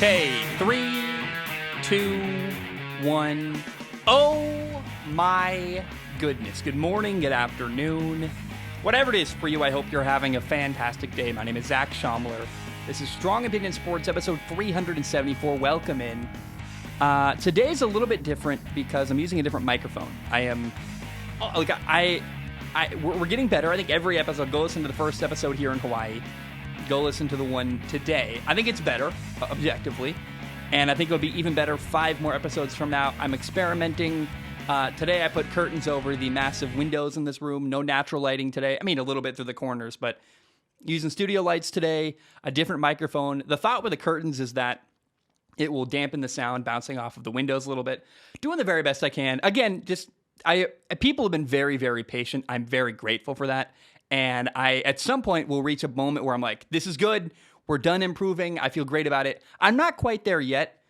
Okay, 3, 2, 1. Oh my goodness. Good morning, good afternoon. Whatever it is for you, I hope you're having a fantastic day. My name is Zach Schomler. This is Strong Opinion Sports, episode 374. Welcome in. Today's a little bit different because I'm using a different microphone. We're getting better. I think every episode, go listen to the first episode here in Hawaii. Go listen to the one today. I think it's better, objectively. And I think it'll be even better 5 more episodes from now. I'm experimenting. Today I put curtains over the massive windows in this room. No natural lighting today. I mean, a little bit through the corners, but using studio lights today, a different microphone. The thought with the curtains is that it will dampen the sound bouncing off of the windows a little bit. Doing the very best I can. Again, people have been very, very patient. I'm very grateful for that. And I, at some point, will reach a moment where I'm like, this is good. We're done improving. I feel great about it. I'm not quite there yet.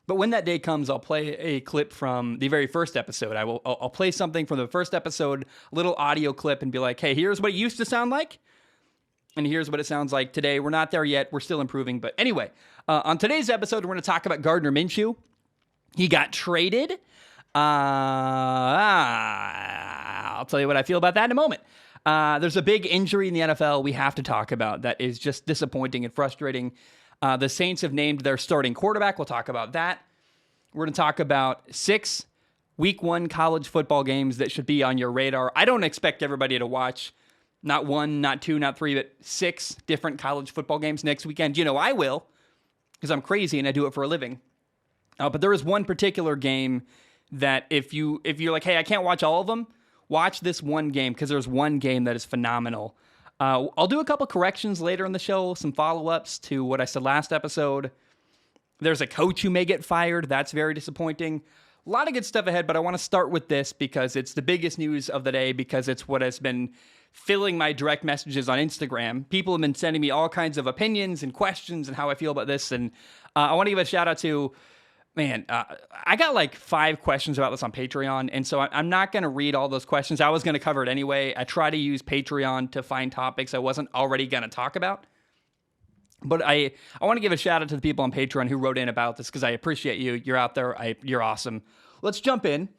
But when that day comes, I'll play a clip from the very first episode. I'll play something from the first episode, a little audio clip, and be like, hey, here's what it used to sound like. And here's what it sounds like today. We're not there yet. We're still improving. But anyway, on today's episode, we're going to talk about Gardner Minshew. He got traded. I'll tell you what I feel about that in a moment. There's a big injury in the NFL we have to talk about that is just disappointing and frustrating. The Saints have named their starting quarterback. We'll talk about that. We're going to talk about 6 Week 1 college football games that should be on your radar. I don't expect everybody to watch not 1, not 2, not 3, but 6 different college football games next weekend. You know I will, because I'm crazy and I do it for a living. But there is one particular game that if you're like, hey, I can't watch all of them, watch this one game, because there's one game that is phenomenal. I'll do a couple corrections later in the show, some follow-ups to what I said last episode. There's a coach who may get fired. That's very disappointing. A lot of good stuff ahead, but I want to start with this because it's the biggest news of the day, because it's what has been filling my direct messages on Instagram. People have been sending me all kinds of opinions and questions and how I feel about this, and I want to give a shout-out to I got like 5 questions about this on Patreon, and so I'm not going to read all those questions. I was going to cover it anyway. I try to use Patreon to find topics I wasn't already going to talk about. But I want to give a shout out to the people on Patreon who wrote in about this, because I appreciate you. You're out there. You're awesome. Let's jump in.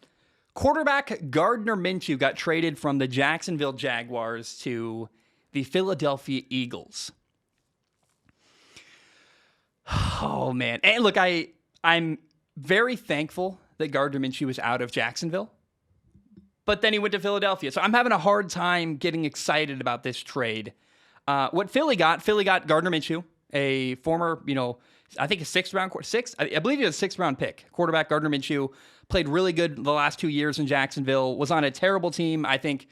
Quarterback Gardner Minshew got traded from the Jacksonville Jaguars to the Philadelphia Eagles. Oh, man. And look, I'm very thankful that Gardner Minshew was out of Jacksonville, but then he went to Philadelphia. So I'm having a hard time getting excited about this trade. What Philly got Gardner Minshew, a former, I think a 6th round, I believe he was a 6th round pick. Quarterback Gardner Minshew played really good the last 2 years in Jacksonville, was on a terrible team. I think,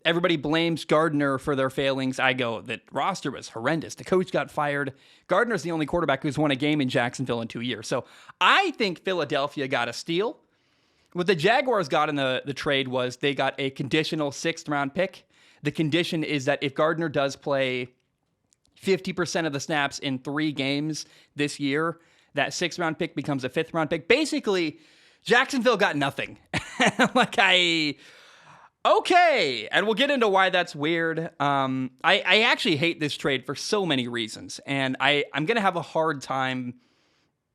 everybody blames Gardner for their failings. I go, that roster was horrendous. The coach got fired. Gardner's the only quarterback who's won a game in Jacksonville in 2 years. So I think Philadelphia got a steal. What the Jaguars got in the trade was they got a conditional 6th round pick. The condition is that if Gardner does play 50% of the snaps in 3 games this year, that 6th round pick becomes a 5th round pick. Basically, Jacksonville got nothing. Okay, and we'll get into why that's weird. I actually hate this trade for so many reasons, and I'm going to have a hard time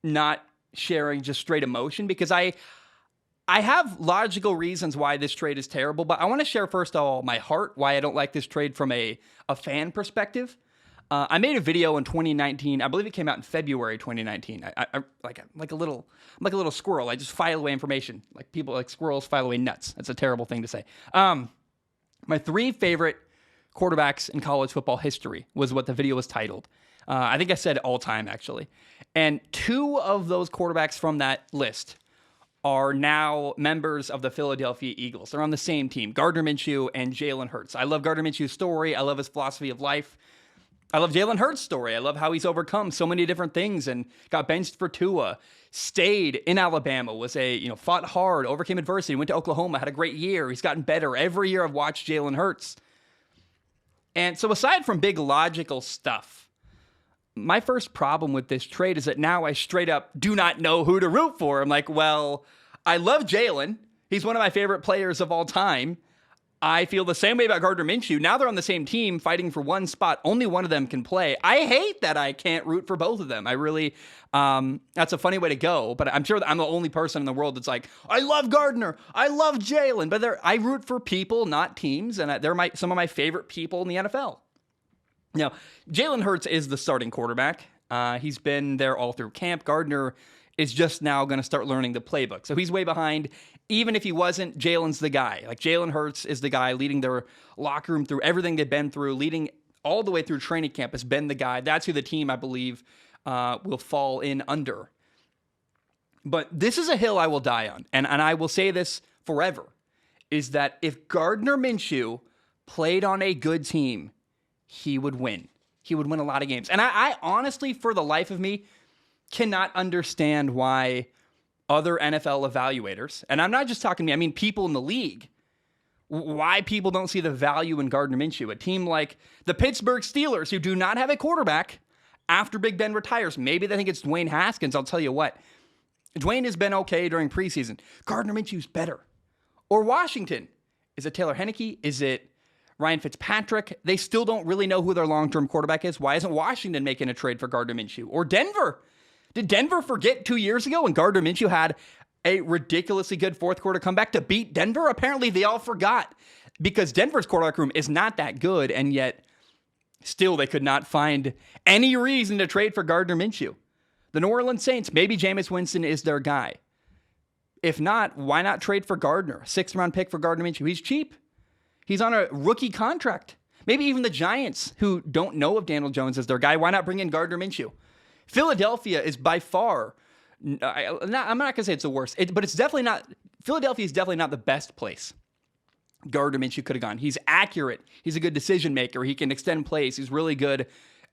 not sharing just straight emotion, because I have logical reasons why this trade is terrible, but I want to share first of all my heart, why I don't like this trade from a fan perspective. I made a video in 2019. I believe it came out in February 2019. I'm like a little squirrel. I just file away information. Like squirrels file away nuts. That's a terrible thing to say. My 3 favorite quarterbacks in college football history was what the video was titled. I think I said all time, actually. And 2 of those quarterbacks from that list are now members of the Philadelphia Eagles. They're on the same team, Gardner Minshew and Jalen Hurts. I love Gardner Minshew's story. I love his philosophy of life. I love Jalen Hurts' story. I love how he's overcome so many different things and got benched for Tua, stayed in Alabama, fought hard, overcame adversity, went to Oklahoma, had a great year. He's gotten better. Every year I've watched Jalen Hurts. And so aside from big logical stuff, my first problem with this trade is that now I straight up do not know who to root for. I'm like, well, I love Jalen. He's one of my favorite players of all time. I feel the same way about Gardner Minshew. Now they're on the same team fighting for one spot. Only one of them can play. I hate that I can't root for both of them. I really, that's a funny way to go, but I'm sure that I'm the only person in the world that's like, I love Gardner. I love Jalen, but I root for people, not teams. And they're some of my favorite people in the NFL. Now, Jalen Hurts is the starting quarterback. He's been there all through camp. Gardner is just now going to start learning the playbook. So he's way behind. Even if he wasn't, Jalen's the guy. Like, Jalen Hurts is the guy leading their locker room through everything they've been through, leading all the way through training camp, has been the guy. That's who the team, I believe, will fall in under. But this is a hill I will die on, and I will say this forever, is that if Gardner Minshew played on a good team, he would win. He would win a lot of games. And I honestly, for the life of me, cannot understand why other NFL evaluators, and I'm not just talking to me, I mean people in the league, why people don't see the value in Gardner Minshew. A team like the Pittsburgh Steelers, who do not have a quarterback after Big Ben retires. Maybe they think it's Dwayne Haskins. I'll tell you what, Dwayne has been okay during preseason. Gardner Minshew's better. Or Washington. Is it Taylor Heinicke? Is it Ryan Fitzpatrick? They still don't really know who their long-term quarterback is. Why isn't Washington making a trade for Gardner Minshew? Or Denver? Did Denver forget 2 years ago when Gardner Minshew had a ridiculously good fourth quarter comeback to beat Denver? Apparently they all forgot, because Denver's quarterback room is not that good, and yet still they could not find any reason to trade for Gardner Minshew. The New Orleans Saints, maybe Jameis Winston is their guy. If not, why not trade for Gardner? 6th-round pick for Gardner Minshew. He's cheap. He's on a rookie contract. Maybe even the Giants, who don't know of Daniel Jones as their guy, why not bring in Gardner Minshew? Philadelphia is by far, I'm not going to say it's the worst, but it's definitely not, Philadelphia is definitely not the best place Gardner Minshew could have gone. He's accurate. He's a good decision maker. He can extend plays. He's really good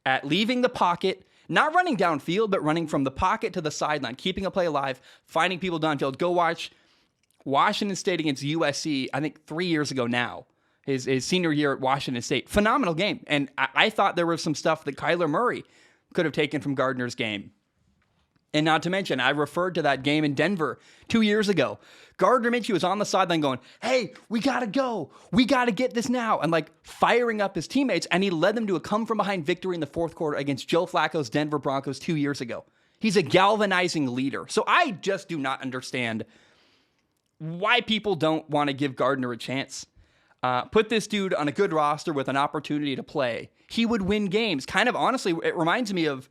at leaving the pocket, not running downfield, but running from the pocket to the sideline, keeping a play alive, finding people downfield. Go watch Washington State against USC, I think 3 years ago now, his senior year at Washington State. Phenomenal game. And I thought there was some stuff that Kyler Murray could have taken from Gardner's game. And not to mention, I referred to that game in Denver 2 years ago. Gardner Minshew was on the sideline going, hey, we got to go. We got to get this now. And like firing up his teammates. And he led them to a come-from-behind victory in the fourth quarter against Joe Flacco's Denver Broncos 2 years ago. He's a galvanizing leader. So I just do not understand why people don't want to give Gardner a chance. Put this dude on a good roster with an opportunity to play. He would win games. Kind of honestly, it reminds me of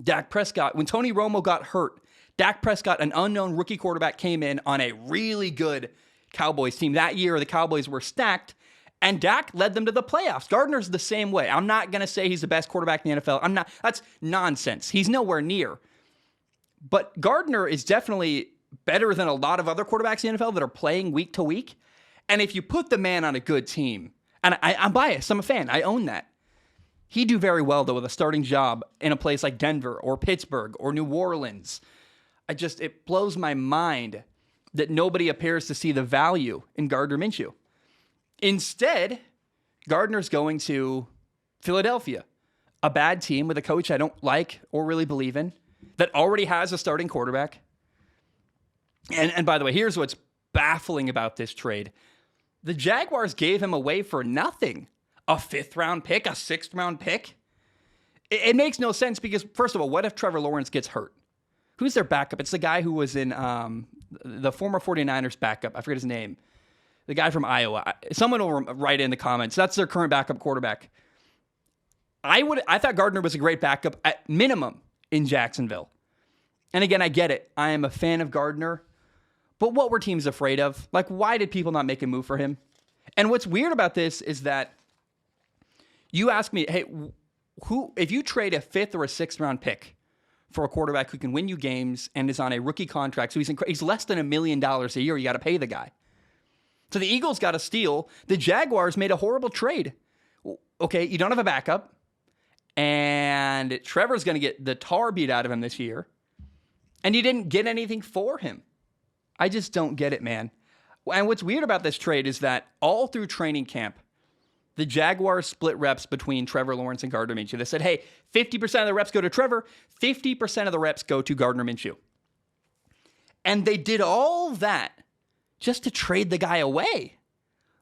Dak Prescott. When Tony Romo got hurt, Dak Prescott, an unknown rookie quarterback, came in on a really good Cowboys team. That year, the Cowboys were stacked, and Dak led them to the playoffs. Gardner's the same way. I'm not going to say he's the best quarterback in the NFL. That's nonsense. He's nowhere near. But Gardner is definitely better than a lot of other quarterbacks in the NFL that are playing week to week. And if you put the man on a good team, and I'm biased, I'm a fan, I own that. He'd do very well, though, with a starting job in a place like Denver or Pittsburgh or New Orleans. It blows my mind that nobody appears to see the value in Gardner Minshew. Instead, Gardner's going to Philadelphia, a bad team with a coach I don't like or really believe in, that already has a starting quarterback. And by the way, here's what's baffling about this trade. The Jaguars gave him away for nothing. A 5th-round pick, a 6th-round pick. It makes no sense because, first of all, what if Trevor Lawrence gets hurt? Who's their backup? It's the guy who was in the former 49ers backup. I forget his name. The guy from Iowa. Someone will write in the comments. That's their current backup quarterback. I thought Gardner was a great backup at minimum in Jacksonville. And again, I get it. I am a fan of Gardner. But what were teams afraid of? Like, why did people not make a move for him? And what's weird about this is that you ask me, hey, if you trade a 5th or a 6th-round pick for a quarterback who can win you games and is on a rookie contract, so he's less than $1 million a year, you got to pay the guy. So the Eagles got a steal. The Jaguars made a horrible trade. Okay, you don't have a backup, and Trevor's going to get the tar beat out of him this year, and you didn't get anything for him. I just don't get it, man. And what's weird about this trade is that all through training camp, the Jaguars split reps between Trevor Lawrence and Gardner Minshew. They said, hey, 50% of the reps go to Trevor, 50% of the reps go to Gardner Minshew. And they did all that just to trade the guy away.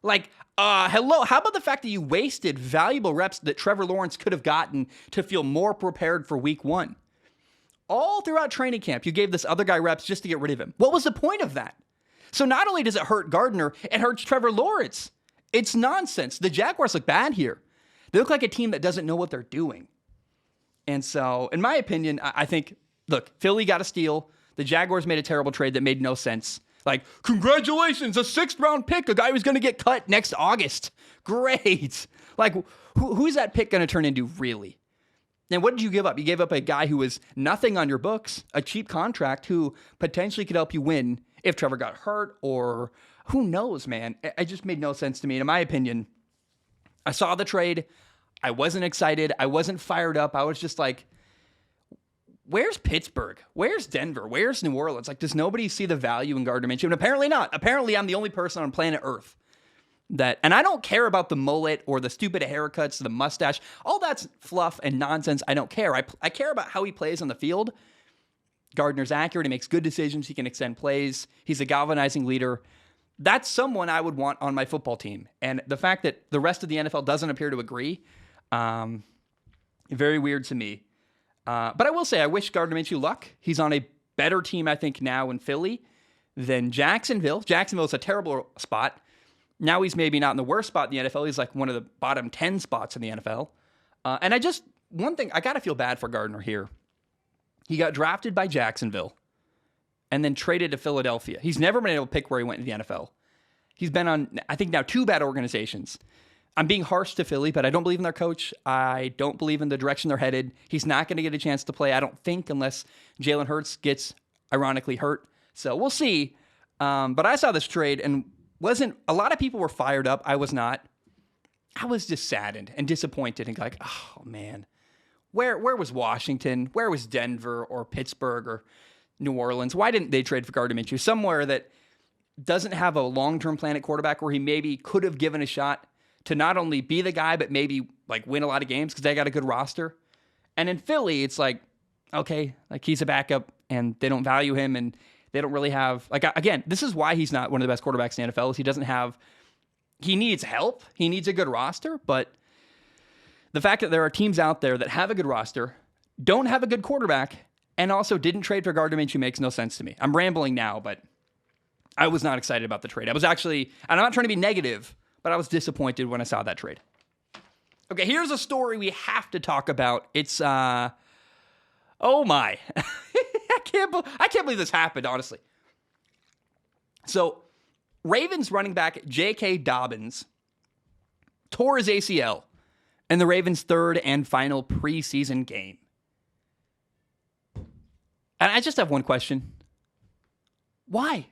Like, hello, how about the fact that you wasted valuable reps that Trevor Lawrence could have gotten to feel more prepared for week 1? All throughout training camp, you gave this other guy reps just to get rid of him. What was the point of that? So not only does it hurt Gardner, it hurts Trevor Lawrence. It's nonsense. The Jaguars look bad here. They look like a team that doesn't know what they're doing. And so, in my opinion, I think, look, Philly got a steal. The Jaguars made a terrible trade that made no sense. Like, congratulations, a 6th-round pick, a guy who's going to get cut next August. Great. Like, who's that pick going to turn into, really? And what did you give up? You gave up a guy who was nothing on your books, a cheap contract who potentially could help you win if Trevor got hurt, or who knows, man. It just made no sense to me. And in my opinion, I saw the trade. I wasn't excited. I wasn't fired up. I was just like, where's Pittsburgh? Where's Denver? Where's New Orleans? Like, does nobody see the value in Gardner Minshew? And apparently not. Apparently I'm the only person on planet Earth that, and I don't care about the mullet or the stupid haircuts, the mustache. All that's fluff and nonsense. I don't care. I care about how he plays on the field. Gardner's accurate. He makes good decisions. He can extend plays. He's a galvanizing leader. That's someone I would want on my football team. And the fact that the rest of the NFL doesn't appear to agree, very weird to me. But I will say, I wish Gardner Minshew luck. He's on a better team, I think, now in Philly than Jacksonville. Jacksonville's a terrible spot. Now he's maybe not in the worst spot in the NFL. He's like one of the bottom 10 spots in the NFL. And one thing, I got to feel bad for Gardner here. He got drafted by Jacksonville and then traded to Philadelphia. He's never been able to pick where he went in the NFL. He's been on, I think now, 2 bad organizations. I'm being harsh to Philly, but I don't believe in their coach. I don't believe in the direction they're headed. He's not going to get a chance to play, I don't think, unless Jalen Hurts gets ironically hurt. So we'll see. But I saw this trade and a lot of people were fired up. I was not. I was just saddened and disappointed and like, oh man, where was Washington? Where was Denver or Pittsburgh or New Orleans? Why didn't they trade for Gardner Minshew? Somewhere that doesn't have a long-term plan at quarterback where he maybe could have given a shot to not only be the guy, but maybe like win a lot of games because they got a good roster. And in Philly, it's like, okay, like he's a backup and they don't value him and they don't really have, like, again, this is why he's not one of the best quarterbacks in the NFL is he needs help. He needs a good roster, but the fact that there are teams out there that have a good roster, don't have a good quarterback, and also didn't trade for Gardner Minshew makes no sense to me. I'm rambling now, but I was not excited about the trade. I was actually, and I'm not trying to be negative, but I was disappointed when I saw that trade. Okay, here's a story we have to talk about. It's, oh my. I can't believe this happened, honestly. So, Ravens running back J.K. Dobbins tore his ACL in the Ravens' 3rd and final preseason game. And I just have one question. Why?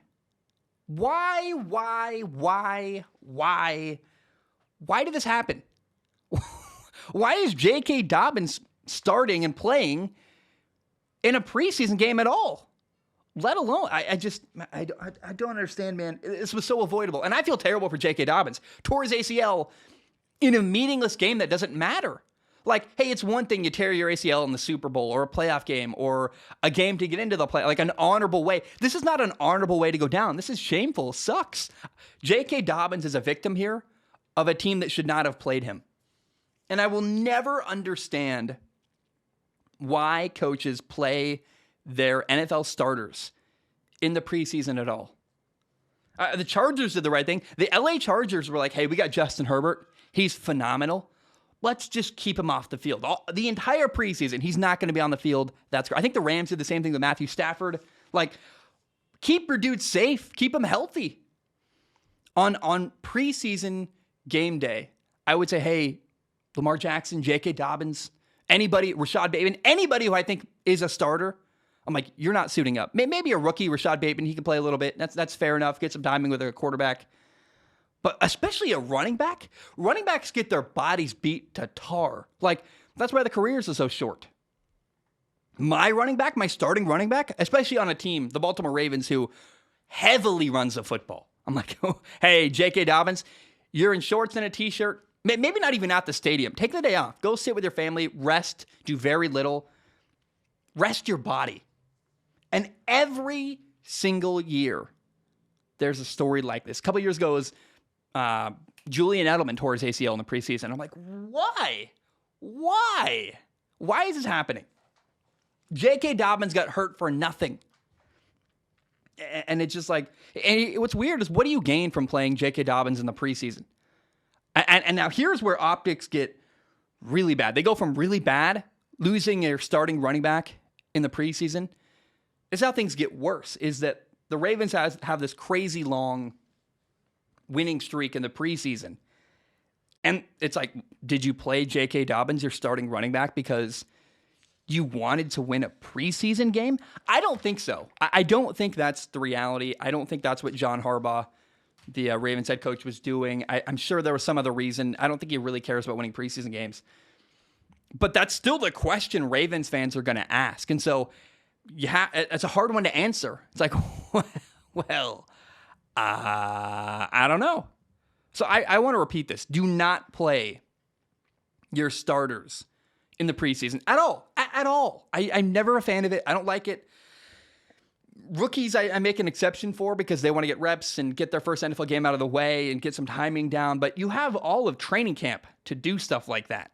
Why did this happen? Why is J.K. Dobbins starting and playing in a preseason game at all? Let alone, I don't understand, man. This was so avoidable. And I feel terrible for J.K. Dobbins. Tore his ACL in a meaningless game that doesn't matter. Like, hey, it's one thing you tear your ACL in the Super Bowl or a playoff game or a game to get into the play, like an honorable way. This is not an honorable way to go down. This is shameful. It sucks. J.K. Dobbins is a victim here of a team that should not have played him. And I will never understand why coaches play their NFL starters in the preseason at all. The Chargers did the right thing. The LA Chargers were like, hey, we got Justin Herbert. He's phenomenal. Let's just keep him off the field. The entire preseason, he's not going to be on the field. That's great. I think the Rams did the same thing with Matthew Stafford. Like, keep your dude safe. Keep him healthy. On preseason game day, I would say, hey, Lamar Jackson, J.K. Dobbins, anybody, Rashad Bateman, anybody who I think is a starter, I'm like, you're not suiting up. Maybe a rookie, Rashad Bateman, he can play a little bit. That's fair enough. Get some timing with a quarterback. But especially a running back. Running backs get their bodies beat to tar. Like, that's why the careers are so short. My starting running back, especially on a team, the Baltimore Ravens, who heavily runs the football. I'm like, hey, J.K. Dobbins, you're in shorts and a t-shirt. Maybe not even at the stadium. Take the day off. Go sit with your family. Rest. Do very little. Rest your body. And every single year, there's a story like this. A couple years ago, it was Julian Edelman tore his ACL in the preseason. I'm like, why? Why is this happening? J.K. Dobbins got hurt for nothing. And it's just like, and what's weird is, what do you gain from playing J.K. Dobbins in the preseason? And now here's where optics get really bad. They go from really bad, losing their starting running back in the preseason. This is how things get worse, is that the Ravens have this crazy long winning streak in the preseason. And it's like, did you play J.K. Dobbins, your starting running back, because you wanted to win a preseason game? I don't think so. I don't think that's the reality. I don't think that's what John Harbaugh, the Ravens head coach, was doing. I'm sure there was some other reason. I don't think he really cares about winning preseason games. But that's still the question Ravens fans are going to ask. And so it's a hard one to answer. It's like, well, I don't know. So I want to repeat this. Do not play your starters in the preseason at all. At all. I'm never a fan of it. I don't like it. Rookies, I make an exception for, because they want to get reps and get their first NFL game out of the way and get some timing down. But you have all of training camp to do stuff like that.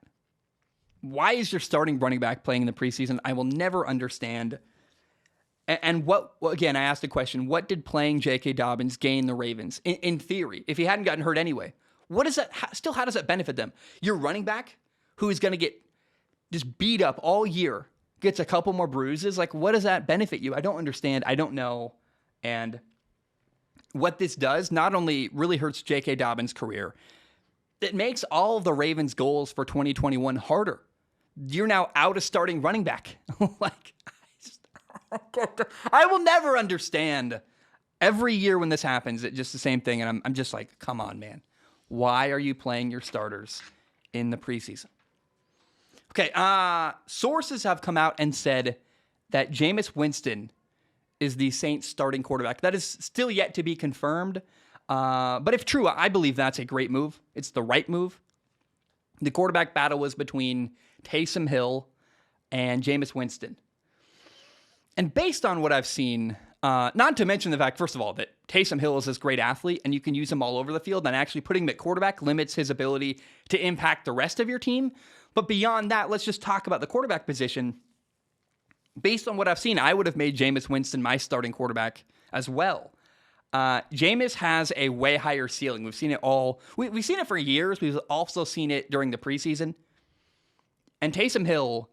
Why is your starting running back playing in the preseason? I will never understand. And again, I asked the question, what did playing J.K. Dobbins gain the Ravens? In theory, if he hadn't gotten hurt anyway, what is that? How does that benefit them? Your running back, who is going to get just beat up all year, gets a couple more bruises. Like, what does that benefit you? I don't understand. I don't know. And what this does not only really hurts J.K. Dobbins' career, it makes all of the Ravens' goals for 2021 harder. You're now out a starting running back. Like, I will never understand. Every year when this happens, it's just the same thing. And I'm just like, come on, man. Why are you playing your starters in the preseason? Okay, sources have come out and said that Jameis Winston is the Saints starting quarterback. That is still yet to be confirmed. But if true, I believe that's a great move. It's the right move. The quarterback battle was between Taysom Hill and Jameis Winston. And based on what I've seen, not to mention the fact, first of all, that Taysom Hill is this great athlete and you can use him all over the field, and actually putting him at quarterback limits his ability to impact the rest of your team. But beyond that, let's just talk about the quarterback position. Based on what I've seen, I would have made Jameis Winston my starting quarterback as well. Jameis has a way higher ceiling. We've seen it all. We've seen it for years. We've also seen it during the preseason. And Taysom Hill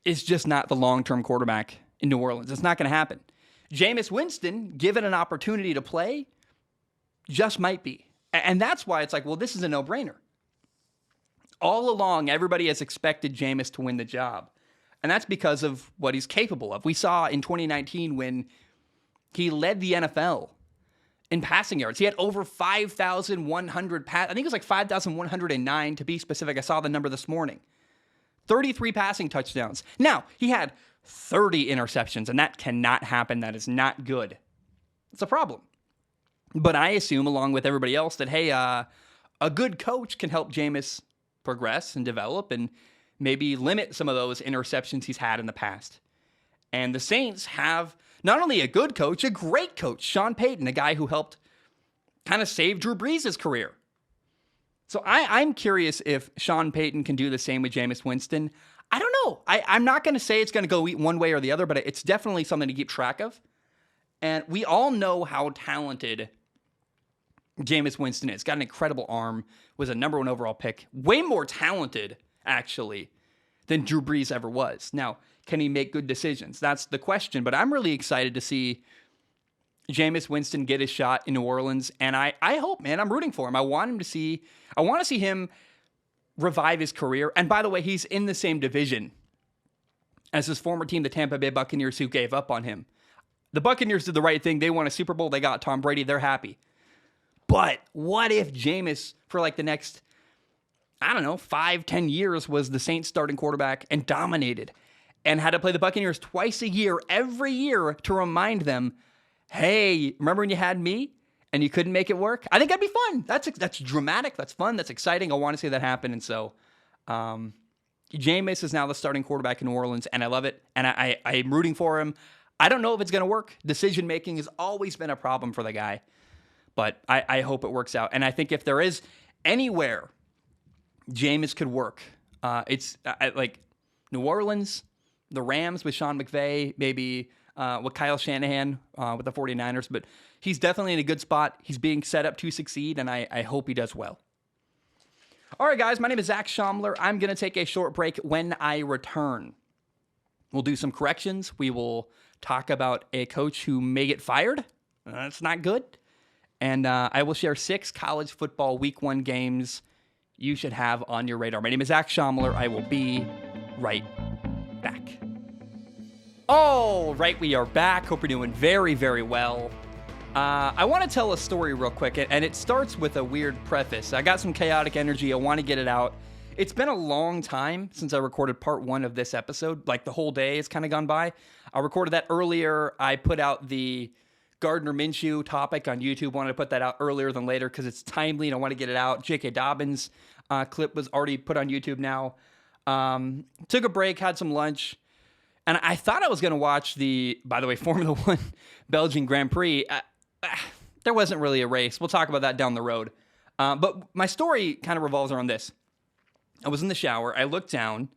is just not the long-term quarterback in New Orleans. It's not going to happen. Jameis Winston, given an opportunity to play, just might be. And that's why it's like, well, this is a no-brainer. All along, everybody has expected Jameis to win the job. And that's because of what he's capable of. We saw in 2019 when he led the NFL in passing yards. He had over 5,100 I think it was like 5,109 to be specific. I saw the number this morning. 33 passing touchdowns. Now, he had 30 interceptions, and that cannot happen. That is not good. It's a problem. But I assume, along with everybody else, that, hey, a good coach can help Jameis progress and develop and maybe limit some of those interceptions he's had in the past. And the Saints have not only a good coach, a great coach, Sean Payton, a guy who helped kind of save Drew Brees' career. So I'm curious if Sean Payton can do the same with Jameis Winston. I don't know. I'm not going to say it's going to go one way or the other, but it's definitely something to keep track of. And we all know how talented Jameis Winston is. Got an incredible arm, was a number 1 overall pick. Way more talented, actually, than Drew Brees ever was. Now, can he make good decisions? That's the question. But I'm really excited to see Jameis Winston get his shot in New Orleans. And I hope, man, I'm rooting for him. I want to see him revive his career. And by the way, he's in the same division as his former team, the Tampa Bay Buccaneers, who gave up on him. The Buccaneers did the right thing. They won a Super Bowl. They got Tom Brady. They're happy. But what if Jameis, for like the next, 5-10 years, was the Saints starting quarterback and dominated and had to play the Buccaneers twice a year, every year, to remind them, hey, remember when you had me and you couldn't make it work? I think that'd be fun. That's dramatic. That's fun. That's exciting. I want to see that happen. And so Jameis is now the starting quarterback in New Orleans, and I love it. And I'm rooting for him. I don't know if it's going to work. Decision-making has always been a problem for the guy. but I hope it works out. And I think if there is anywhere Jameis could work, it's like New Orleans, the Rams with Sean McVay, maybe with Kyle Shanahan with the 49ers. But he's definitely in a good spot. He's being set up to succeed, and I hope he does well. All right, guys, my name is Zach Schaumler. I'm going to take a short break. When I return, we'll do some corrections. We will talk about a coach who may get fired. That's not good. And I will share 6 college football week 1 games you should have on your radar. My name is Zach Schaumler. I will be right back. All right, we are back. Hope you're doing very, very well. I want to tell a story real quick, and it starts with a weird preface. I got some chaotic energy. I want to get it out. It's been a long time since I recorded part 1 of this episode. Like, the whole day has kind of gone by. I recorded that earlier. I put out the Gardner Minshew topic on YouTube. Wanted to put that out earlier than later because it's timely and I want to get it out. J.K. Dobbins clip was already put on YouTube now. Took a break, had some lunch, and I thought I was going to watch the, by the way, Formula One Belgian Grand Prix. There wasn't really a race. We'll talk about that down the road. But my story kind of revolves around this. I was in the shower. I looked down,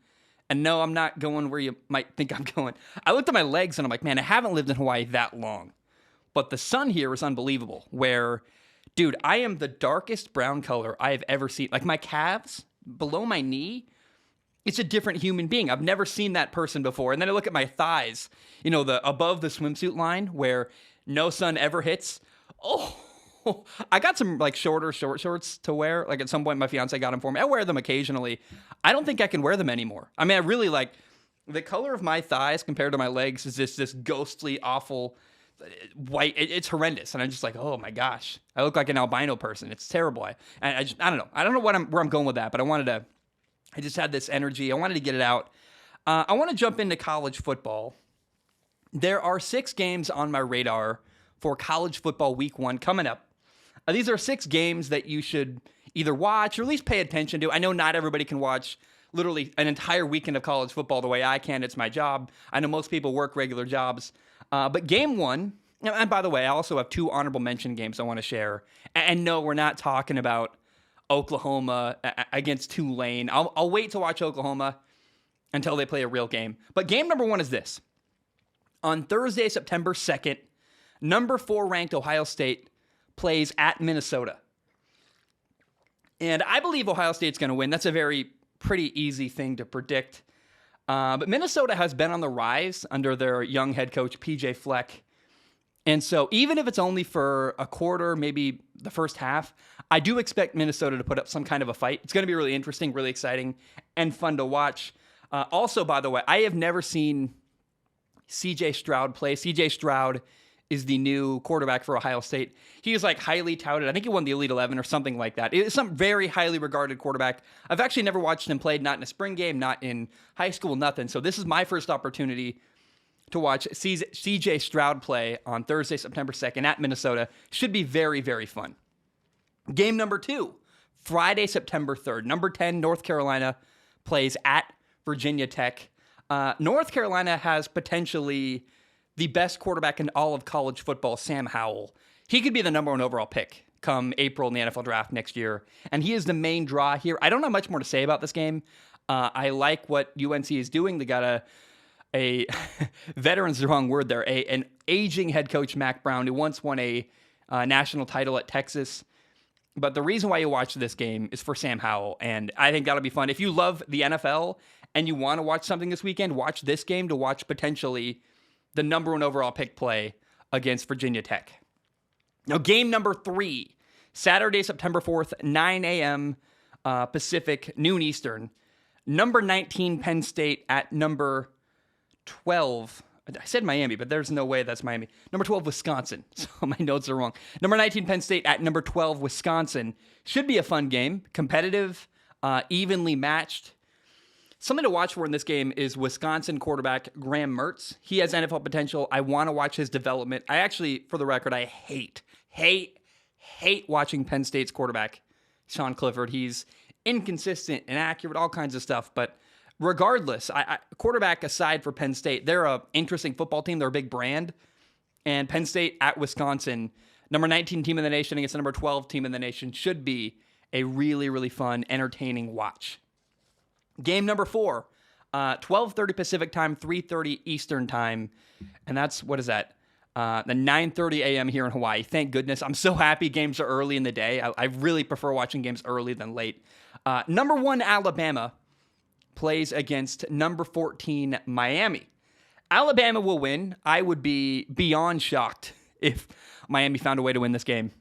and no, I'm not going where you might think I'm going. I looked at my legs, and I'm like, man, I haven't lived in Hawaii that long. But the sun here is unbelievable, where, dude, I am the darkest brown color I have ever seen. Like, my calves, below my knee, it's a different human being. I've never seen that person before. And then I look at my thighs, the above the swimsuit line where no sun ever hits. Oh, I got some like short shorts to wear. Like at some point my fiance got them for me. I wear them occasionally. I don't think I can wear them anymore. I mean, I really like the color of my thighs compared to my legs is this ghostly, awful white. It's horrendous. And I'm just like, oh my gosh, I look like an albino person. It's terrible. I don't know. I don't know where I'm going with that, but I just had this energy. I wanted to get it out. I want to jump into college football. There are 6 games on my radar for college football week 1 coming up. These are 6 games that you should either watch or at least pay attention to. I know not everybody can watch literally an entire weekend of college football the way I can. It's my job. I know most people work regular jobs. But game 1, and by the way, I also have 2 honorable mention games I want to share. And no, we're not talking about Oklahoma against Tulane. I'll wait to watch Oklahoma until they play a real game. But game number 1 is this. On Thursday, September 2nd, number 4 ranked Ohio State plays at Minnesota. And I believe Ohio State's going to win. That's a pretty easy thing to predict. But Minnesota has been on the rise under their young head coach, PJ Fleck. And so even if it's only for a quarter, maybe the first half, I do expect Minnesota to put up some kind of a fight. It's going to be really interesting, really exciting, and fun to watch. Also, by the way, I have never seen C.J. Stroud play. C.J. Stroud is the new quarterback for Ohio State. He is like highly touted. I think he won the Elite 11 or something like that. It's some very highly regarded quarterback. I've actually never watched him play, not in a spring game, not in high school, nothing. So this is my first opportunity to watch C.J. Stroud play on Thursday, September 2nd at Minnesota. Should be very, very fun. Game number 2, Friday, September 3rd. Number 10, North Carolina plays at Virginia Tech. North Carolina has potentially the best quarterback in all of college football, Sam Howell. He could be the number 1 overall pick come April in the NFL draft next year. And he is the main draw here. I don't have much more to say about this game. I like what UNC is doing. They got a veteran's the wrong word there, an aging head coach, Mac Brown, who once won a national title at Texas. But the reason why you watch this game is for Sam Howell, and I think that'll be fun. If you love the NFL and you want to watch something this weekend, watch this game to watch potentially the number 1 overall pick play against Virginia Tech. Now, game number 3, Saturday, September 4th, 9 a.m. Pacific, noon Eastern. Number 19, Penn State at number 12. I said Miami, but there's no way that's Miami. Number 12, Wisconsin. So my notes are wrong. Number 19, Penn State at number 12, Wisconsin. Should be a fun game. Competitive, evenly matched. Something to watch for in this game is Wisconsin quarterback Graham Mertz. He has NFL potential. I want to watch his development. I actually, for the record, I hate watching Penn State's quarterback, Sean Clifford. He's inconsistent, inaccurate, all kinds of stuff. But regardless, quarterback aside for Penn State, they're an interesting football team. They're a big brand. And Penn State at Wisconsin, Number 19 team in the nation against the number 12 team in the nation should be a really, really fun, entertaining watch. Game number 4, 12:30 Pacific time, 3:30 Eastern time. And that's, what is that? The 9:30 a.m. here in Hawaii. Thank goodness. I'm so happy games are early in the day. I really prefer watching games early than late. Number 1 Alabama plays against number 14 Miami. Alabama will win. I would be beyond shocked if Miami found a way to win this game.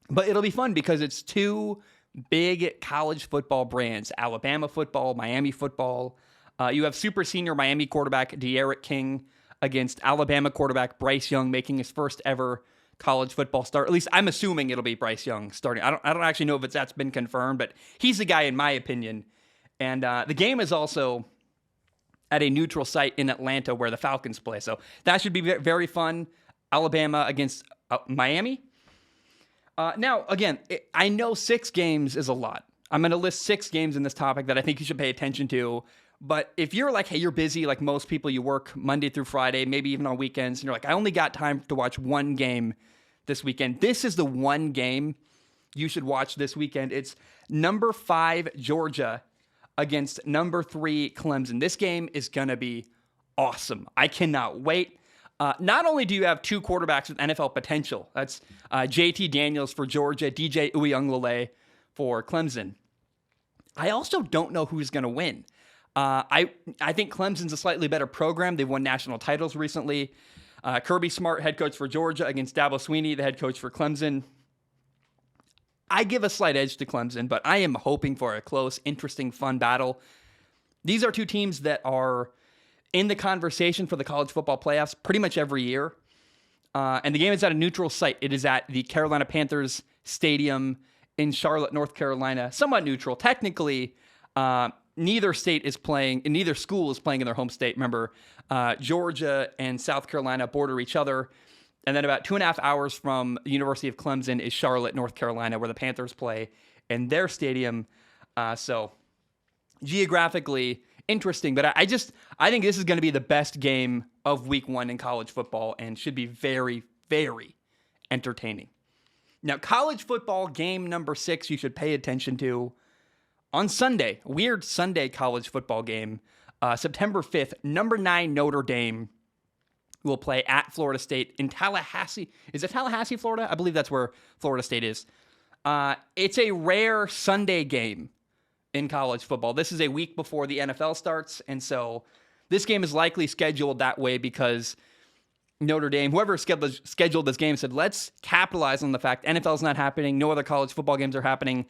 But it'll be fun because it's two big college football brands, Alabama football, Miami football. You have super senior Miami quarterback De'Aaron King against Alabama quarterback Bryce Young making his first ever college football start. At least I'm assuming it'll be Bryce Young starting. I don't actually know if that's been confirmed, but he's the guy in my opinion. And the game is also at a neutral site in Atlanta where the Falcons play. So that should be very fun. Alabama against Miami. Now, again, I know 6 games is a lot. I'm going to list 6 games in this topic that I think you should pay attention to. But if you're like, hey, you're busy, like most people, you work Monday through Friday, maybe even on weekends, and you're like, I only got time to watch one game this weekend. This is the one game you should watch this weekend. It's number 5 Georgia against number 3 Clemson. This game is going to be awesome. I cannot wait. Not only do you have 2 quarterbacks with NFL potential, that's JT Daniels for Georgia, DJ Uiagalelei for Clemson. I also don't know who's going to win. I think Clemson's a slightly better program. They've won national titles recently. Kirby Smart, head coach for Georgia, against Dabo Swinney, the head coach for Clemson. I give a slight edge to Clemson, but I am hoping for a close, interesting, fun battle. These are 2 teams that are in the conversation for the college football playoffs pretty much every year. And the game is at a neutral site. It is at the Carolina Panthers Stadium in Charlotte, North Carolina. Somewhat neutral. Technically, neither state is playing, and neither school is playing in their home state. Remember, Georgia and South Carolina border each other. And then about 2.5 hours from the University of Clemson is Charlotte, North Carolina, where the Panthers play in their stadium. So geographically interesting, but I think this is going to be the best game of week 1 in college football and should be very, very entertaining. Now, college football game number 6 you should pay attention to on Sunday. Weird Sunday college football game. September 5th, number 9 Notre Dame will play at Florida State in Tallahassee. Is it Tallahassee, Florida? I believe that's where Florida State is. It's a rare Sunday game in college football. This is a week before the NFL starts, and so this game is likely scheduled that way because Notre Dame, whoever scheduled this game, said, let's capitalize on the fact NFL's not happening, no other college football games are happening.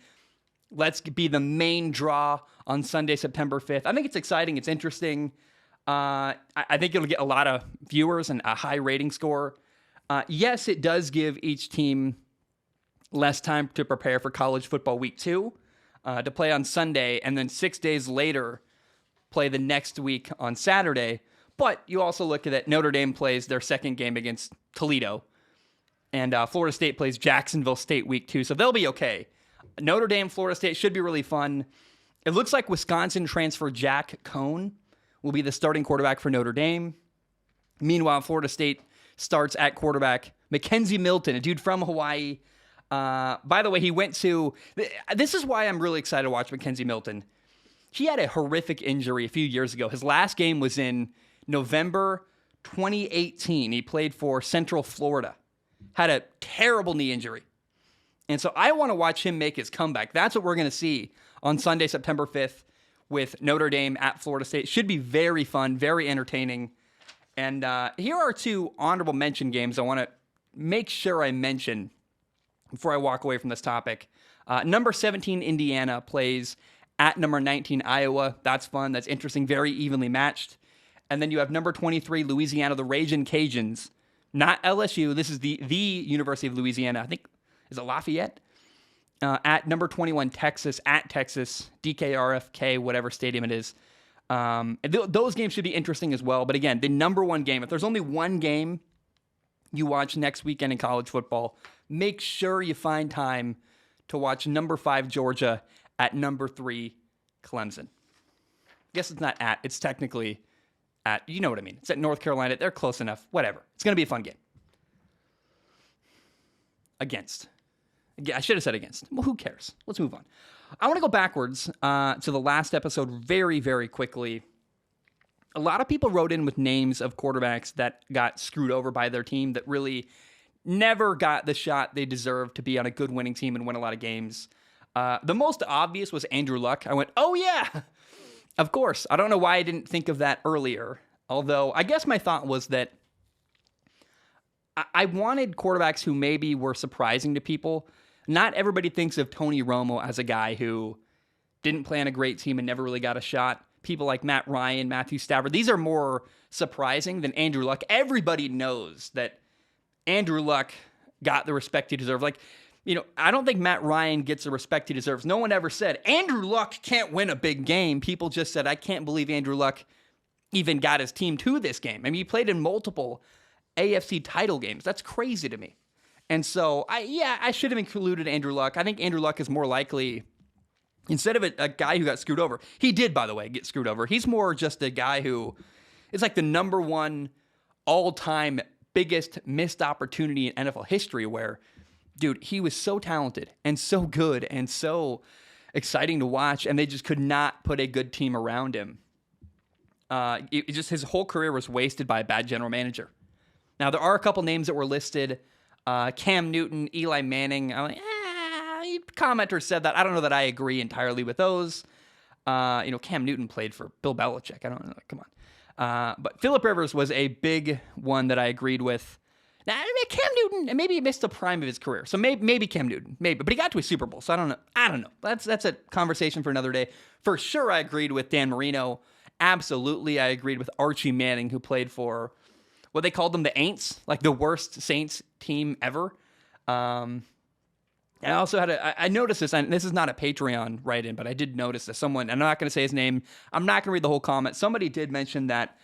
Let's be the main draw on Sunday, September 5th. I think it's exciting. It's interesting. I think it'll get a lot of viewers and a high rating score. Yes, it does give each team less time to prepare for college football week 2, to play on Sunday, and then 6 days later, play the next week on Saturday. But you also look at it, Notre Dame plays their second game against Toledo, and Florida State plays Jacksonville State week 2, so they'll be okay. Notre Dame, Florida State should be really fun. It looks like Wisconsin transfer Jack Cohn will be the starting quarterback for Notre Dame. Meanwhile, Florida State starts at quarterback Mackenzie Milton, a dude from Hawaii. By the way, he went to... This is why I'm really excited to watch Mackenzie Milton. He had a horrific injury a few years ago. His last game was in November 2018. He played for Central Florida. Had a terrible knee injury. And so I want to watch him make his comeback. That's what we're going to see on Sunday, September 5th with Notre Dame at Florida State. Should be very fun, very entertaining. And here are 2 honorable mention games I want to make sure I mention before I walk away from this topic. Number 17, Indiana, plays at number 19, Iowa. That's fun. That's interesting. Very evenly matched. And then you have number 23, Louisiana, the Ragin' Cajuns. Not LSU. This is the University of Louisiana. I think, is it Lafayette? At number 21, Texas, at Texas, DKRFK, whatever stadium it is. Those games should be interesting as well. But again, the number 1 game, if there's only one game you watch next weekend in college football, make sure you find time to watch number 5 Georgia at number 3 Clemson. I guess it's not at, it's technically at, you know what I mean. It's at North Carolina. They're close enough. Whatever. It's going to be a fun game. against. I should have said against. Well, who cares? Let's move on. I want to go backwards to the last episode very, very quickly. A lot of people wrote in with names of quarterbacks that got screwed over by their team that really never got the shot they deserved to be on a good winning team and win a lot of games. The most obvious was Andrew Luck. I went, oh yeah, of course. I don't know why I didn't think of that earlier. Although I guess my thought was that I wanted quarterbacks who maybe were surprising to people. Not everybody thinks of Tony Romo as a guy who didn't play on a great team and never really got a shot. People like Matt Ryan, Matthew Stafford, these are more surprising than Andrew Luck. Everybody knows that Andrew Luck got the respect he deserved. Like, I don't think Matt Ryan gets the respect he deserves. No one ever said, Andrew Luck can't win a big game. People just said, I can't believe Andrew Luck even got his team to this game. I mean, he played in multiple AFC title games. That's crazy to me. And so, I should have included Andrew Luck. I think Andrew Luck is more likely, instead of a guy who got screwed over. He did, by the way, get screwed over. He's more just a guy who is like the number one all-time biggest missed opportunity in NFL history where, dude, he was so talented and so good and so exciting to watch, and they just could not put a good team around him. His whole career was wasted by a bad general manager. Now, there are a couple names that were listed. Cam Newton, Eli Manning. I'm like, commenters said that. I don't know that I agree entirely with those. Cam Newton played for Bill Belichick. I don't know. Come on. But Phillip Rivers was a big one that I agreed with. Now, Cam Newton, maybe he missed the prime of his career. So maybe Cam Newton, but he got to a Super Bowl. So I don't know. That's a conversation for another day. For sure, I agreed with Dan Marino. Absolutely, I agreed with Archie Manning, who played for what they called them, the Aints, like the worst Saints team ever. I also I noticed this, and this is not a Patreon write-in, but I did notice that someone, I'm not going to say his name, I'm not going to read the whole comment. Somebody did mention that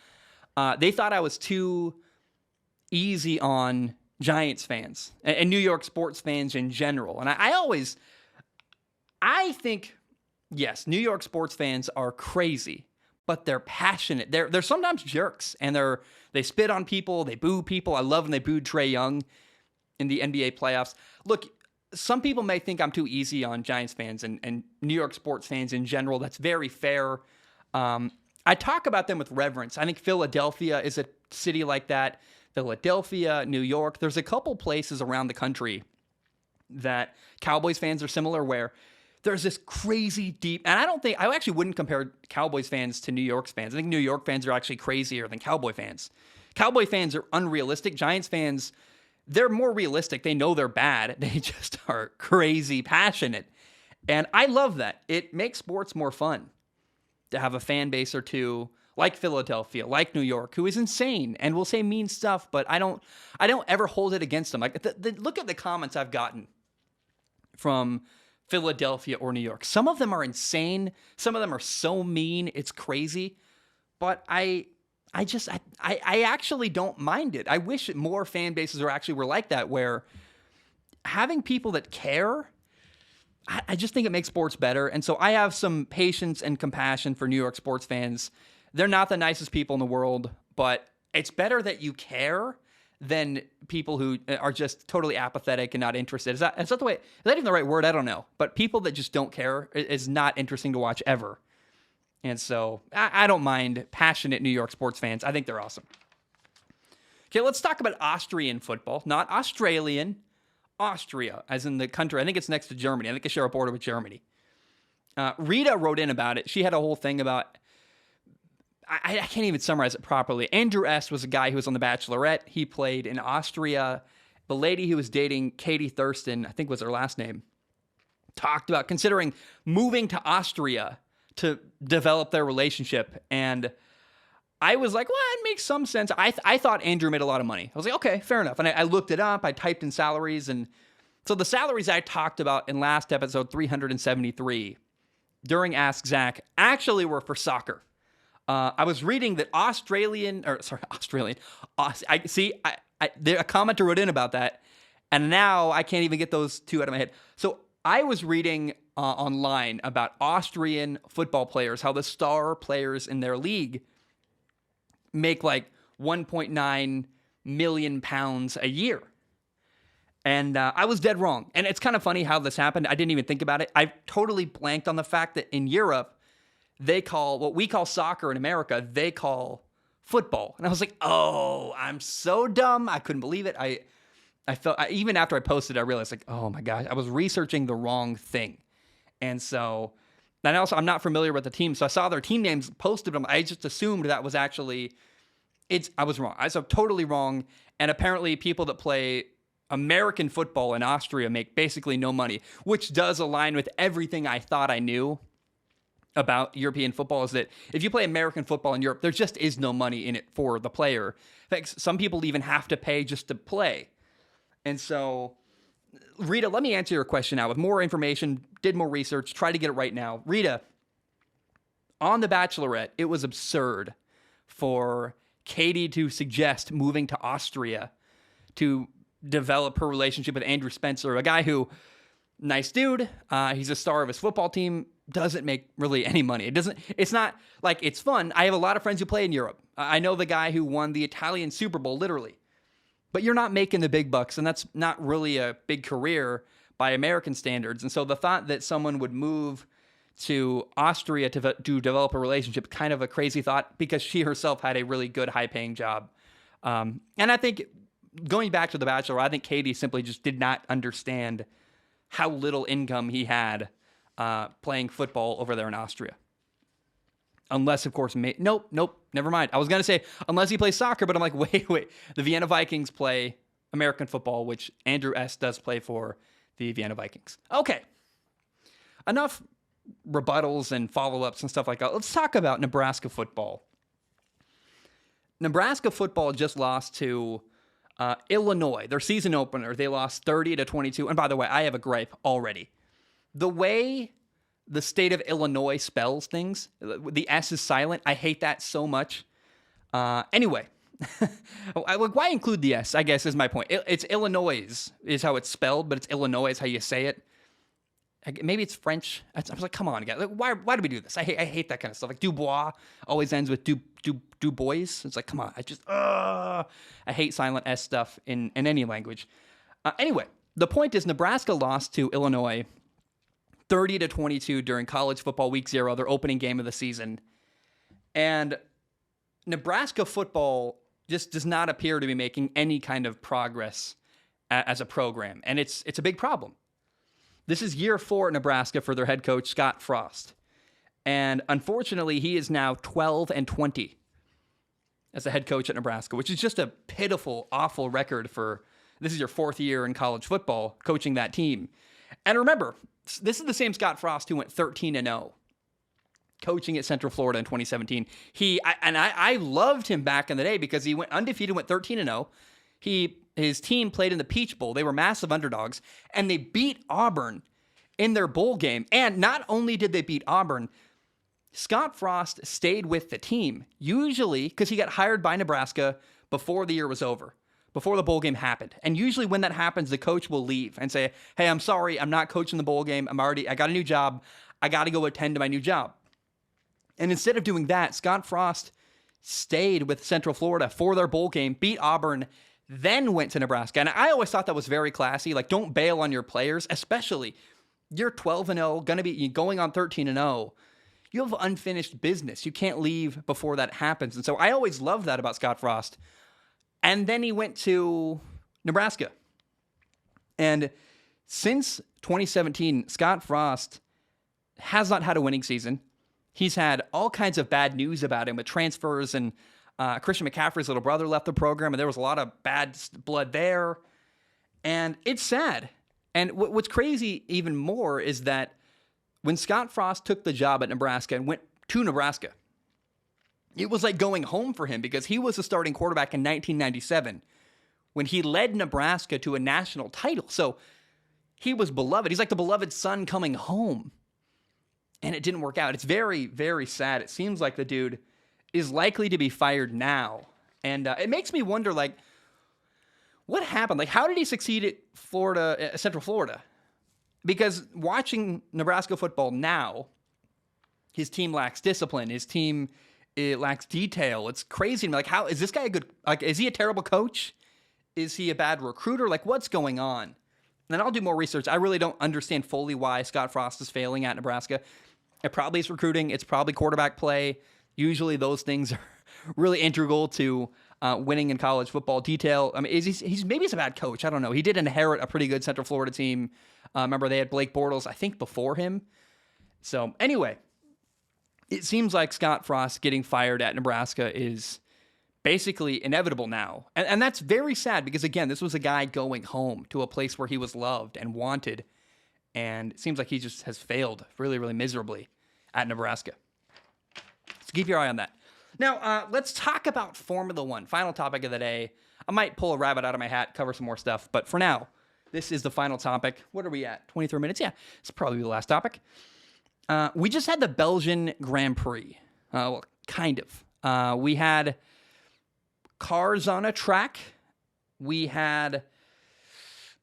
they thought I was too easy on Giants fans and New York sports fans in general. And I think, yes, New York sports fans are crazy, but they're passionate. They're sometimes jerks, and they spit on people, they boo people. I love when they booed Trae Young in the NBA playoffs. Look, some people may think I'm too easy on Giants fans and New York sports fans in general. That's very fair. I talk about them with reverence. I think Philadelphia is a city like that. Philadelphia, New York. There's a couple places around the country that Cowboys fans are similar, where there's this crazy deep, and I actually wouldn't compare Cowboys fans to New York fans. I think New York fans are actually crazier than Cowboy fans. Cowboy fans are unrealistic. Giants fans, they're more realistic. They know they're bad. They just are crazy passionate. And I love that. It makes sports more fun to have a fan base or two like Philadelphia, like New York, who is insane and will say mean stuff, but I don't ever hold it against them. Like look at the comments I've gotten from Philadelphia or New York. Some of them are insane. Some of them are so mean. It's crazy. But I actually don't mind it. I wish more fan bases were like that, where having people that care, I just think it makes sports better. And so I have some patience and compassion for New York sports fans. They're not the nicest people in the world, but it's better that you care than people who are just totally apathetic and not interested. Is that even the right word? I don't know. But people that just don't care is not interesting to watch ever. And so I don't mind passionate New York sports fans. I think they're awesome. Okay, let's talk about Austrian football, not Australian. Austria, as in the country. I think it's next to Germany. I think they share a border with Germany. Rita wrote in about it. She had a whole thing about, I can't even summarize it properly. Andrew S. was a guy who was on The Bachelorette. He played in Austria. The lady who was dating Katie Thurston, I think was her last name, talked about considering moving to Austria to develop their relationship. And I was like, well, it makes some sense. I thought Andrew made a lot of money. I was like, okay, fair enough. And I looked it up. I typed in salaries. And so the salaries I talked about in last episode 373 during Ask Zach actually were for soccer. I was reading that a commenter wrote in about that, and now I can't even get those two out of my head. So I was reading online about Austrian football players, how the star players in their league make like 1.9 million pounds a year. And I was dead wrong. And it's kind of funny how this happened. I didn't even think about it. I totally blanked on the fact that in Europe, they call what we call soccer in America, they call football. And I was like, oh, I'm so dumb. I couldn't believe it. I felt, even after I posted, I realized like, oh my gosh, I was researching the wrong thing. And so, and also I'm not familiar with the team. So I saw their team names posted them. I just assumed that was actually, I was wrong. I was totally wrong. And apparently people that play American football in Austria make basically no money, which does align with everything I thought I knew about European football, is that if you play American football in Europe, there just is no money in it for the player. In fact, some people even have to pay just to play. And so, Rita, let me answer your question now with more information, did more research, try to get it right now. Rita, on The Bachelorette, it was absurd for Katie to suggest moving to Austria to develop her relationship with Andrew Spencer, a guy who, nice dude, he's a star of his football team, doesn't make really any money. It's not like it's fun. I have a lot of friends who play in Europe. I know the guy who won the Italian Super Bowl, literally. But you're not making the big bucks, and that's not really a big career by American standards. And so the thought that someone would move to Austria to develop a relationship, kind of a crazy thought, because she herself had a really good, high-paying job. And I think, going back to The Bachelor, I think Katie simply just did not understand how little income he had playing football over there in Austria. Unless, of course, nope, never mind. I was going to say, unless he plays soccer, but I'm like, wait. The Vienna Vikings play American football, which Andrew S. does play for the Vienna Vikings. Okay. Enough rebuttals and follow-ups and stuff like that. Let's talk about Nebraska football. Nebraska football just lost to Illinois, their season opener. They lost 30-22. And by the way, I have a gripe already. The way the state of Illinois spells things, the S is silent. I hate that so much. Anyway, why include the S, I guess, is my point. It's Illinois is how it's spelled, but it's Illinois is how you say it. Maybe it's French. I was like, come on, guys. Like, why do we do this? I hate that kind of stuff. Like Dubois always ends with Du Bois. It's like, come on. I hate silent S stuff in any language. Anyway, the point is Nebraska lost to Illinois 30-22 during college football week 0, their opening game of the season. And Nebraska football just does not appear to be making any kind of progress as a program. And it's a big problem. This is year 4 at Nebraska for their head coach, Scott Frost. And unfortunately, he is now 12-20 as a head coach at Nebraska, which is just a pitiful, awful record for, this is your 4th year in college football, coaching that team. And remember, this is the same Scott Frost who went 13-0, coaching at Central Florida in 2017. I loved him back in the day because he went undefeated, went 13-0. His team played in the Peach Bowl. They were massive underdogs, and they beat Auburn in their bowl game. And not only did they beat Auburn, Scott Frost stayed with the team, usually because he got hired by Nebraska before the year was over, before the bowl game happened. And usually when that happens, the coach will leave and say, hey, I'm sorry, I'm not coaching the bowl game. I got a new job. I got to go attend to my new job. And instead of doing that, Scott Frost stayed with Central Florida for their bowl game, beat Auburn, then went to Nebraska. And I always thought that was very classy. Like, don't bail on your players, especially you're 12-0, going to be going on 13-0. You have unfinished business. You can't leave before that happens. And so I always loved that about Scott Frost. And then he went to Nebraska. And since 2017, Scott Frost has not had a winning season. He's had all kinds of bad news about him with transfers, and Christian McCaffrey's little brother left the program, and there was a lot of bad blood there. And it's sad. And what's crazy even more is that when Scott Frost took the job at Nebraska and went to Nebraska, it was like going home for him because he was the starting quarterback in 1997 when he led Nebraska to a national title. So he was beloved. He's like the beloved son coming home. And it didn't work out. It's very, very sad. It seems like the dude is likely to be fired now. And it makes me wonder, like, what happened? Like, how did he succeed at Central Florida? Because watching Nebraska football now, his team lacks discipline. His team, it lacks detail. It's crazy to me. Like, how is this guy a good? Like, is he a terrible coach? Is he a bad recruiter? Like, what's going on? And then I'll do more research. I really don't understand fully why Scott Frost is failing at Nebraska. It probably is recruiting. It's probably quarterback play. Usually those things are really integral to winning in college football. Detail. I mean, he's maybe he's a bad coach. I don't know. He did inherit a pretty good Central Florida team. Remember, they had Blake Bortles, I think, before him. So anyway, it seems like Scott Frost getting fired at Nebraska is basically inevitable now. And that's very sad because, again, this was a guy going home to a place where he was loved and wanted. And it seems like he just has failed really, really miserably at Nebraska. So keep your eye on that. Now, let's talk about Formula One. Final topic of the day. I might pull a rabbit out of my hat, cover some more stuff. But for now, this is the final topic. What are we at? 23 minutes? Yeah, it's probably the last topic. We just had the Belgian Grand Prix. Well, kind of. We had cars on a track. We had a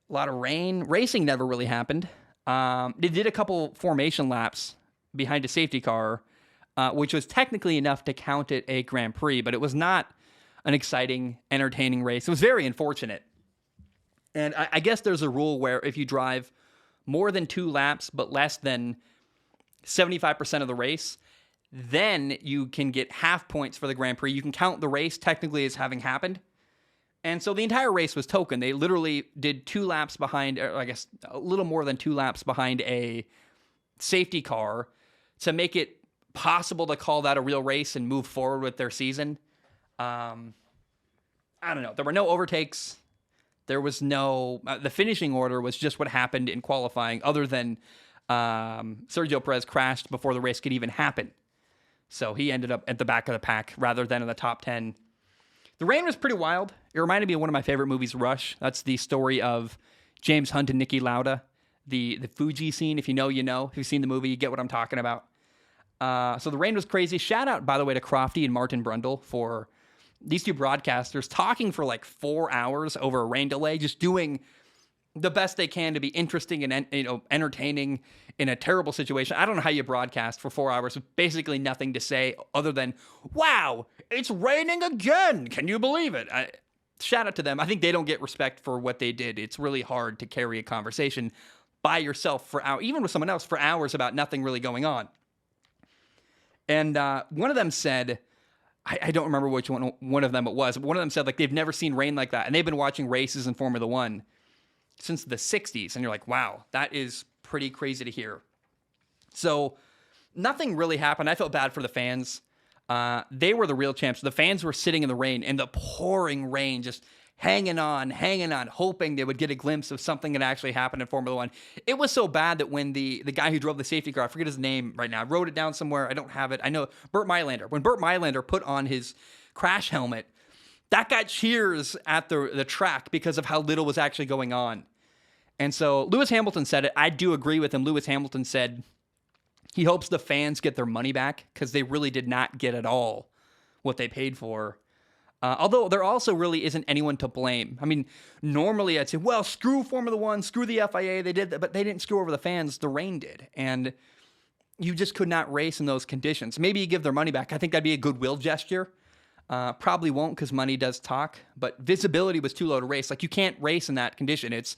lot of rain. Racing never really happened. They did a couple formation laps behind a safety car, which was technically enough to count it a Grand Prix, but it was not an exciting, entertaining race. It was very unfortunate. And I guess there's a rule where if you drive more than 2 laps, but less than 75% of the race, then you can get half points for the Grand Prix. You can count the race technically as having happened. And so the entire race was token. They literally did 2 laps behind, or I guess a little more than 2 laps behind a safety car to make it possible to call that a real race and move forward with their season. I don't know. There were no overtakes. There was no, the finishing order was just what happened in qualifying, other than Sergio Perez crashed before the race could even happen. So he ended up at the back of the pack rather than in the top 10. The rain was pretty wild. It reminded me of one of my favorite movies, Rush. That's the story of James Hunt and Niki Lauda, the Fuji scene. If you know, you know. If you've seen the movie, you get what I'm talking about. So the rain was crazy. Shout out, by the way, to Crofty and Martin Brundle for these two broadcasters talking for like 4 hours over a rain delay, just doing the best they can to be interesting and entertaining in a terrible situation. I don't know how you broadcast for 4 hours with basically nothing to say other than, wow, it's raining again. Can you believe it? Shout out to them. I think they don't get respect for what they did. It's really hard to carry a conversation by yourself for hours, even with someone else for hours about nothing really going on. And one of them said, I don't remember which one of them it was, but one of them said like they've never seen rain like that. And they've been watching races in Formula One since the 60s. And you're like, wow, that is pretty crazy to hear. So nothing really happened. I felt bad for the fans. They were the real champs. The fans were sitting in the rain, in the pouring rain, just hanging on, hoping they would get a glimpse of something that actually happened in Formula One. It was so bad that when the guy who drove the safety car, I forget his name right now, I wrote it down somewhere. I don't have it. I know Burt Mylander. When Burt Mylander put on his crash helmet, that got cheers at the track because of how little was actually going on. And so Lewis Hamilton said it. I do agree with him. Lewis Hamilton said he hopes the fans get their money back because they really did not get at all what they paid for. Although there also really isn't anyone to blame. I mean, normally I'd say, well, screw Formula One, screw the FIA. They did that, but they didn't screw over the fans. The rain did. And you just could not race in those conditions. Maybe you give their money back. I think that'd be a goodwill gesture. Probably won't because money does talk. But visibility was too low to race. Like, you can't race in that condition. It's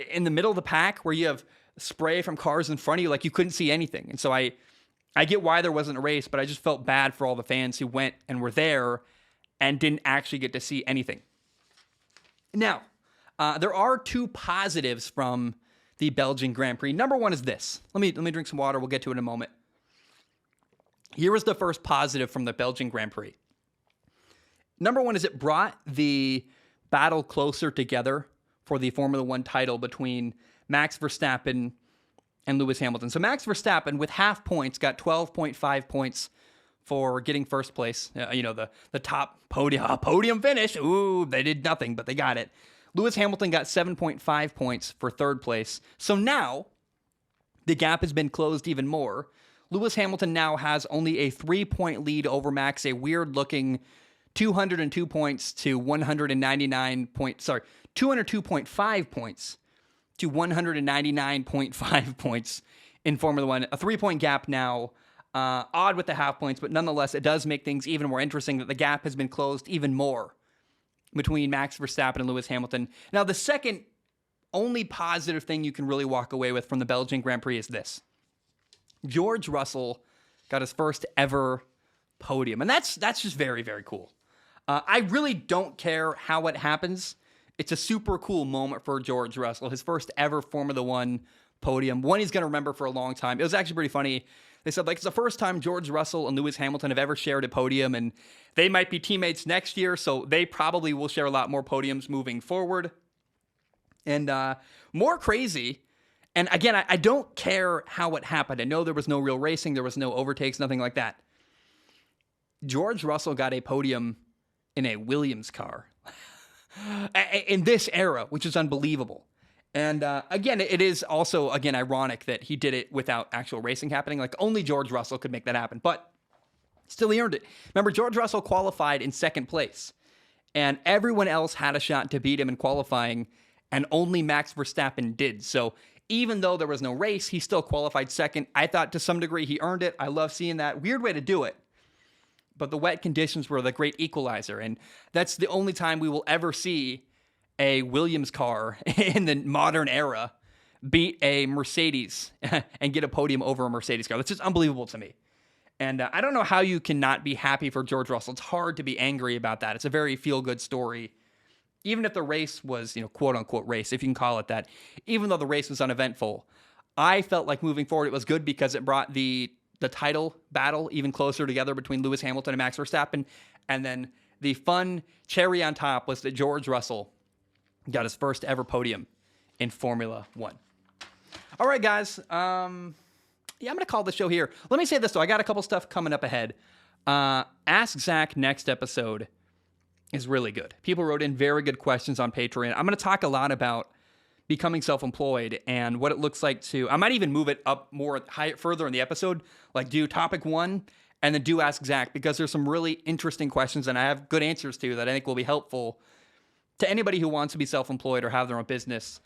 in the middle of the pack where you have spray from cars in front of you. Like, you couldn't see anything. And so I get why there wasn't a race, but I just felt bad for all the fans who went and were there and didn't actually get to see anything. Now, there are 2 positives from the Belgian Grand Prix. Number one is this. Let me drink some water. We'll get to it in a moment. Here was the first positive from the Belgian Grand Prix. Number one is it brought the battle closer together for the Formula One title between Max Verstappen and Lewis Hamilton. So Max Verstappen, with half points, got 12.5 points for getting first place. The top podium finish. Ooh, they did nothing, but they got it. Lewis Hamilton got 7.5 points for third place. So now the gap has been closed even more. Lewis Hamilton now has only a 3-point lead over Max, a weird-looking 202 points to 199 points. Sorry, 202.5 points to 199.5 points in Formula One. A 3-point gap now. Odd with the half points, but nonetheless, it does make things even more interesting that the gap has been closed even more between Max Verstappen and Lewis Hamilton. Now, the second only positive thing you can really walk away with from the Belgian Grand Prix is this. George Russell got his first ever podium, and that's just very, very cool. I really don't care how it happens. It's a super cool moment for George Russell, his first ever Formula One podium, one he's going to remember for a long time. It was actually pretty funny. They said, like, it's the first time George Russell and Lewis Hamilton have ever shared a podium, and they might be teammates next year, so they probably will share a lot more podiums moving forward. And more crazy, and again, I don't care how it happened. I know there was no real racing, there was no overtakes, nothing like that. George Russell got a podium in a Williams car in this era, which is unbelievable. And again, it is also, again, ironic that he did it without actual racing happening. Like, only George Russell could make that happen, but still he earned it. Remember, George Russell qualified in second place, and everyone else had a shot to beat him in qualifying, and only Max Verstappen did. So even though there was no race, he still qualified second. I thought to some degree he earned it. I love seeing that. Weird way to do it. But the wet conditions were the great equalizer, and that's the only time we will ever see a Williams car in the modern era beat a Mercedes and get a podium over a Mercedes car. That's just unbelievable to me. And I don't know how you cannot be happy for George Russell. It's hard to be angry about that. It's a very feel-good story. Even if the race was, quote-unquote race, if you can call it that, even though the race was uneventful, I felt like moving forward it was good because it brought the title battle even closer together between Lewis Hamilton and Max Verstappen. And then the fun cherry on top was that George Russell got his first ever podium in Formula One. All right, guys. I'm going to call the show here. Let me say this, though. I got a couple stuff coming up ahead. Ask Zach next episode is really good. People wrote in very good questions on Patreon. I'm going to talk a lot about becoming self-employed and what it looks like to, I might even move it up further in the episode, like do topic 1 and then do Ask Zach, because there's some really interesting questions and I have good answers to that I think will be helpful to anybody who wants to be self-employed or have their own business.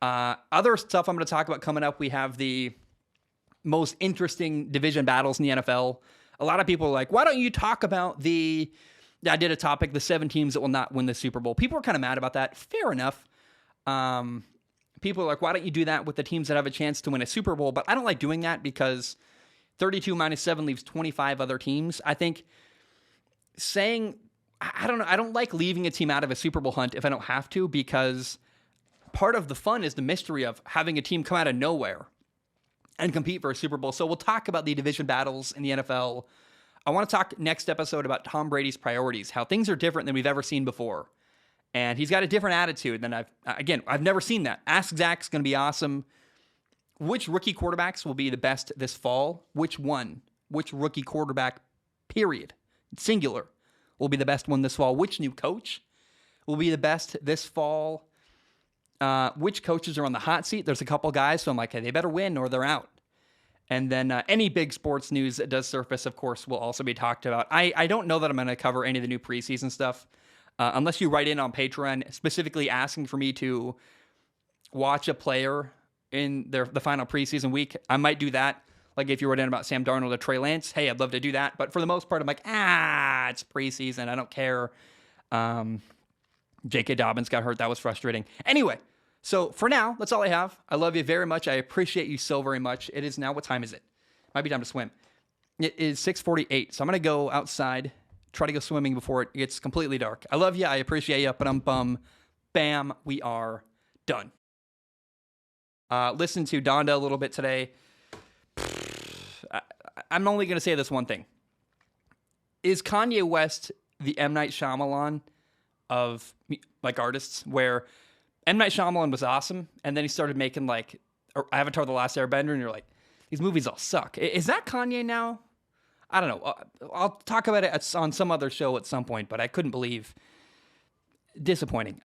Other stuff I'm going to talk about coming up, we have the most interesting division battles in the NFL. A lot of people are like, why don't you talk about I did a topic, the 7 teams that will not win the Super Bowl. People are kind of mad about that. Fair enough. People are like, why don't you do that with the teams that have a chance to win a Super Bowl? But I don't like doing that because 32 minus 7 leaves 25 other teams. I think I don't know. I don't like leaving a team out of a Super Bowl hunt if I don't have to, because part of the fun is the mystery of having a team come out of nowhere and compete for a Super Bowl. So we'll talk about the division battles in the NFL. I want to talk next episode about Tom Brady's priorities, how things are different than we've ever seen before. And he's got a different attitude than I've never seen that. Ask Zach's going to be awesome. Which rookie quarterbacks will be the best this fall? Which rookie quarterback, period, singular, will be the best one this fall? Which new coach will be the best this fall? Which coaches are on the hot seat? There's a couple guys, so I'm like, hey, they better win or they're out. And then any big sports news that does surface, of course, will also be talked about. I don't know that I'm going to cover any of the new preseason stuff. Unless you write in on Patreon specifically asking for me to watch a player in the final preseason week, I might do that. Like if you wrote in about Sam Darnold or Trey Lance, hey, I'd love to do that. But for the most part, I'm like, it's preseason. I don't care. J.K. Dobbins got hurt. That was frustrating. Anyway, so for now, that's all I have. I love you very much. I appreciate you so very much. It is now, what time is it? Might be time to swim. It is 6:48, so I'm going to go outside, try to go swimming before it gets completely dark. I love you. I appreciate you. Bam, we are done. Listen to Donda a little bit today. I'm only going to say this one thing. Is Kanye West the M. Night Shyamalan of like artists, where M. Night Shyamalan was awesome, and then he started making like Avatar: The Last Airbender, and you're like, these movies all suck. Is that Kanye now? I don't know. I'll talk about it on some other show at some point, but I couldn't believe. Disappointing.